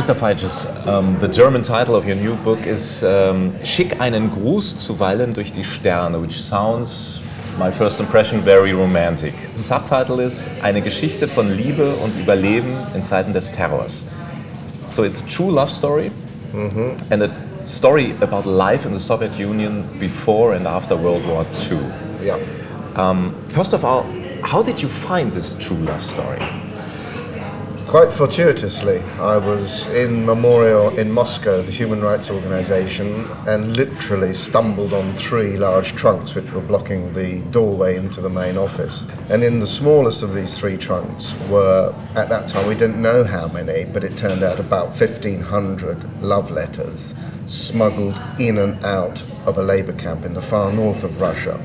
Mr. Figes, the German title of your new book is Schick, einen Gruß, zuweilen, durch die Sterne, which sounds, my first impression, very romantic. The subtitle is Eine Geschichte von Liebe und Überleben in Zeiten des Terrors. So it's a true love story and a story about life in the Soviet Union before and after World War II. Yeah. First of all, how did you find this true love story? Quite fortuitously. I was in Memorial in Moscow, the human rights organization, and literally stumbled on 3 large trunks which were blocking the doorway into the main office. And in the smallest of these 3 trunks were, at that time we didn't know how many, but it turned out about 1,500 love letters smuggled in and out of a labor camp in the far north of Russia.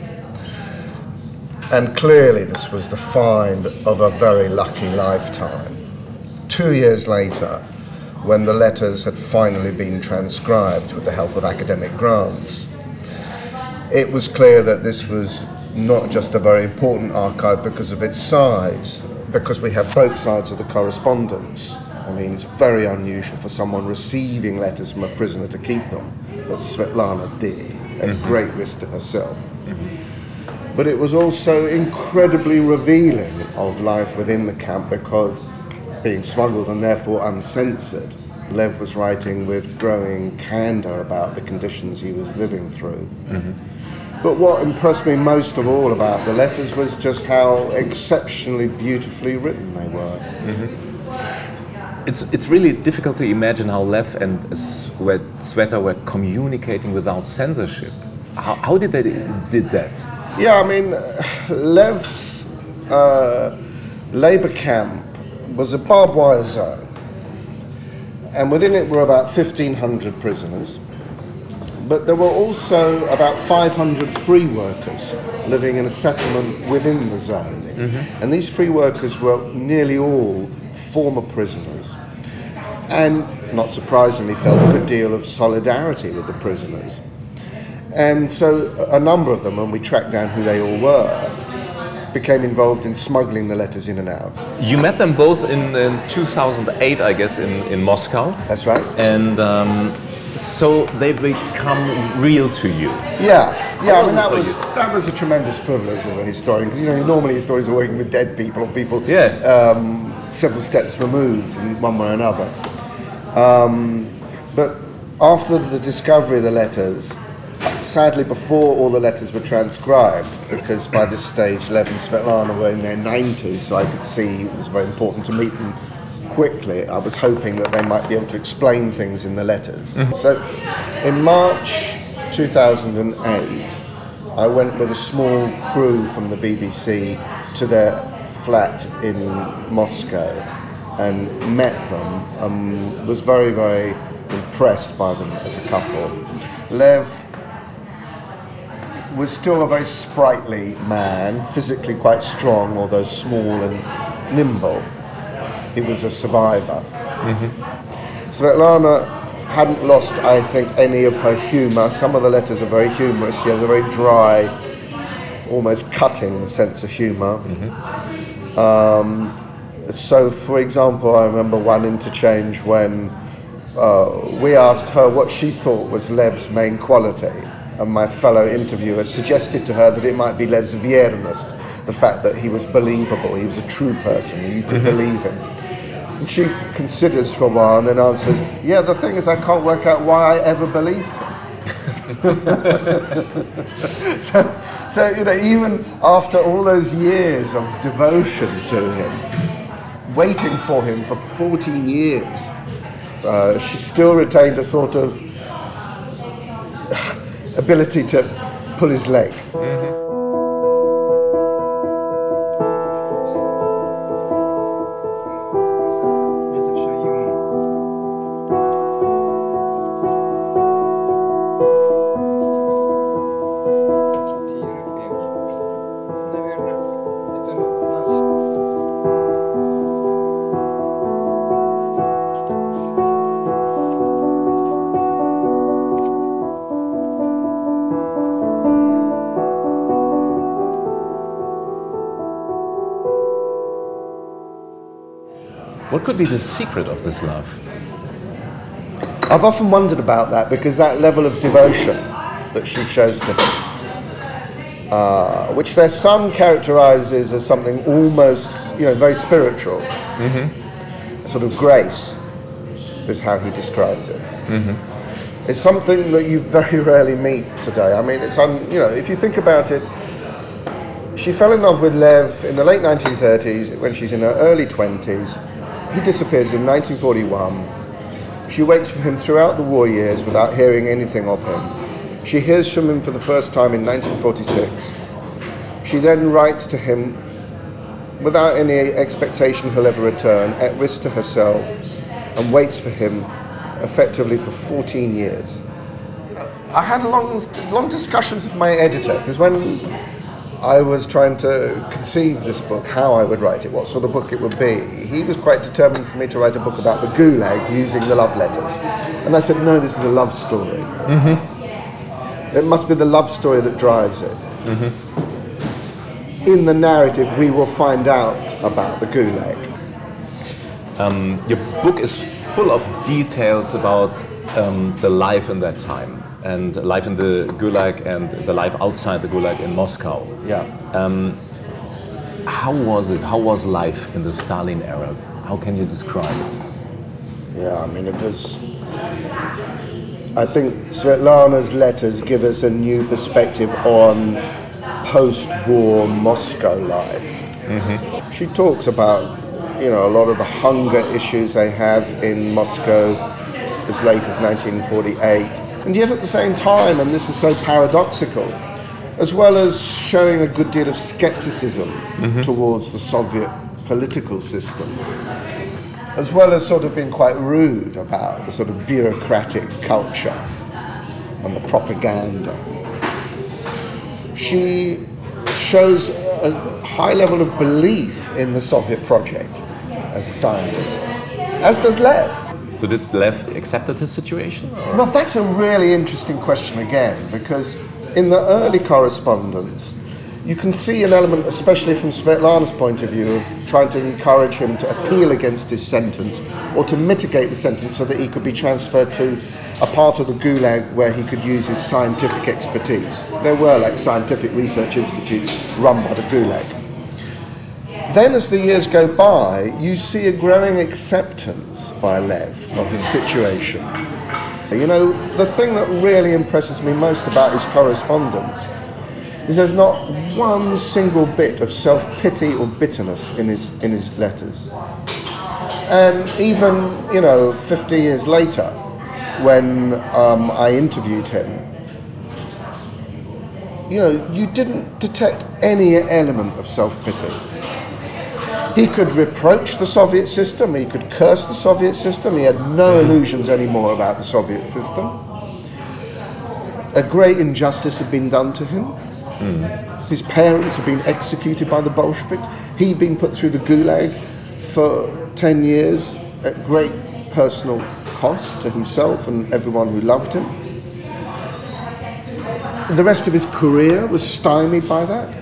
And clearly this was the find of a very lucky lifetime. 2 years later, when the letters had finally been transcribed with the help of academic grants, it was clear that this was not just a very important archive because of its size, because we have both sides of the correspondence. I mean, it's very unusual for someone receiving letters from a prisoner to keep them, but Svetlana did, at great risk to herself. But it was also incredibly revealing of life within the camp because, being smuggled and therefore uncensored, Lew was writing with growing candour about the conditions he was living through. But what impressed me most of all about the letters was just how exceptionally beautifully written they were. It's really difficult to imagine how Lew and Sweta were communicating without censorship. How did they did that? Yeah, I mean, Lew's labour camp was a barbed wire zone, and within it were about 1,500 prisoners, but there were also about 500 free workers living in a settlement within the zone. And these free workers were nearly all former prisoners, and not surprisingly felt a good deal of solidarity with the prisoners. And so a number of them, when we tracked down who they all were, became involved in smuggling the letters in and out. You met them both in 2008, I guess, in Moscow. That's right. And so they become real to you. Yeah, I mean that was a tremendous privilege as a historian, because normally historians are working with dead people or people several steps removed in one way or another. But after the discovery of the letters, sadly before all the letters were transcribed, because by this stage Lew and Svetlana were in their 90s, so I could see it was very important to meet them quickly. I was hoping that they might be able to explain things in the letters. So in March 2008, I went with a small crew from the BBC to their flat in Moscow and met them and was very, very impressed by them as a couple. Lew was still a very sprightly man, physically quite strong, although small and nimble. He was a survivor. Svetlana hadn't lost, I think, any of her humour. Some of the letters are very humorous. She has a very dry, almost cutting sense of humour. So, for example, I remember one interchange when we asked her what she thought was Lew's main quality, and my fellow interviewer suggested to her that it might be Lew's viernost, the fact that he was believable, he was a true person, you could believe him. And she considers for a while and then answers, yeah, the thing is I can't work out why I ever believed him. so, even after all those years of devotion to him, waiting for him for 14 years, she still retained a sort of ability to pull his leg. What could be the secret of this love? I've often wondered about that, because that level of devotion that she shows to him, which there's some characterizes as something almost, very spiritual. Sort of grace is how he describes it. It's something that you very rarely meet today. I mean, if you think about it, she fell in love with Lew in the late 1930s when she's in her early 20s. He disappears in 1941. She waits for him throughout the war years without hearing anything of him. She hears from him for the first time in 1946. She then writes to him without any expectation he'll ever return, at risk to herself, and waits for him effectively for 14 years. I had long discussions with my editor, because when I was trying to conceive this book, how I would write it, what sort of book it would be, he was quite determined for me to write a book about the Gulag using the love letters. And I said, no, this is a love story. It must be the love story that drives it. In the narrative, we will find out about the Gulag. Your book is full of details about the life in that time, and life in the Gulag and the life outside the Gulag in Moscow. Yeah. How was it? How was life in the Stalin era? How can you describe it? Yeah, I mean, it was... I think Svetlana's letters give us a new perspective on post-war Moscow life. She talks about, a lot of the hunger issues they have in Moscow as late as 1948. And yet at the same time, and this is so paradoxical, as well as showing a good deal of skepticism towards the Soviet political system, as well as sort of being quite rude about the sort of bureaucratic culture and the propaganda. She shows a high level of belief in the Soviet project as a scientist, as does Lew. So did Lew accept his situation? Or? Well, that's a really interesting question again, because in the early correspondence, you can see an element, especially from Svetlana's point of view, of trying to encourage him to appeal against his sentence or to mitigate the sentence so that he could be transferred to a part of the Gulag where he could use his scientific expertise. There were scientific research institutes run by the Gulag. Then as the years go by, you see a growing acceptance by Lew of his situation. The thing that really impresses me most about his correspondence is there's not one single bit of self-pity or bitterness in his letters. And even, 50 years later, when I interviewed him, you didn't detect any element of self-pity. He could reproach the Soviet system, he could curse the Soviet system, he had no illusions anymore about the Soviet system. A great injustice had been done to him. His parents had been executed by the Bolsheviks. He'd been put through the Gulag for 10 years at great personal cost to himself and everyone who loved him. The rest of his career was stymied by that.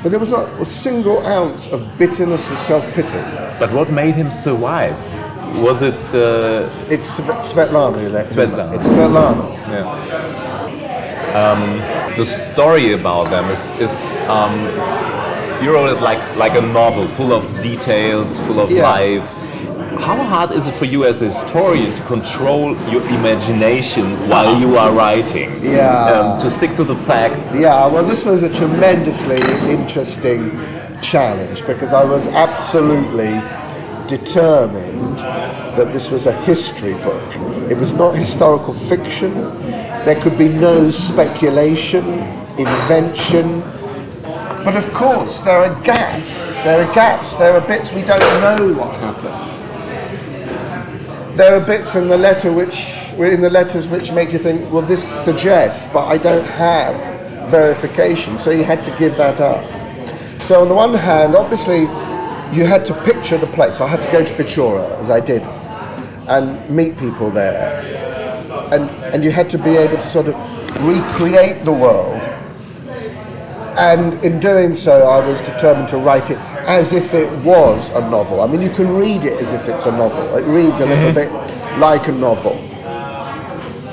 But there was not a single ounce of bitterness or self-pity. But what made him survive? Was it... It's Svetlana. Svetlana. It's Svetlana. Yeah. The story about them is you wrote it like a novel, full of details, full of life. How hard is it for you as a historian to control your imagination while you are writing? To stick to the facts? Yeah, well, this was a tremendously interesting challenge, because I was absolutely determined that this was a history book. It was not historical fiction. There could be no speculation, invention. But of course, there are gaps. There are bits we don't know what happened. There are bits in the letters which make you think, well, this suggests, but I don't have verification. So you had to give that up. So on the one hand, obviously, you had to picture the place. I had to go to Petschora, as I did, and meet people there. And you had to be able to sort of recreate the world. And in doing so, I was determined to write it as if it was a novel. I mean, you can read it as if it's a novel. It reads a little bit like a novel.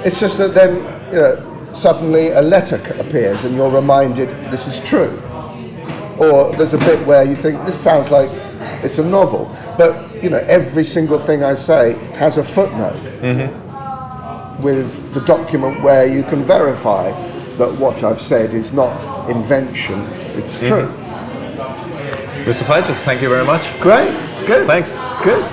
It's just that then, you know, suddenly a letter appears and you're reminded this is true. Or there's a bit where you think this sounds like it's a novel, but you know, every single thing I say has a footnote with the document where you can verify that what I've said is not invention, it's true. Mr. Figes, thank you very much. Great, good. Thanks. Good.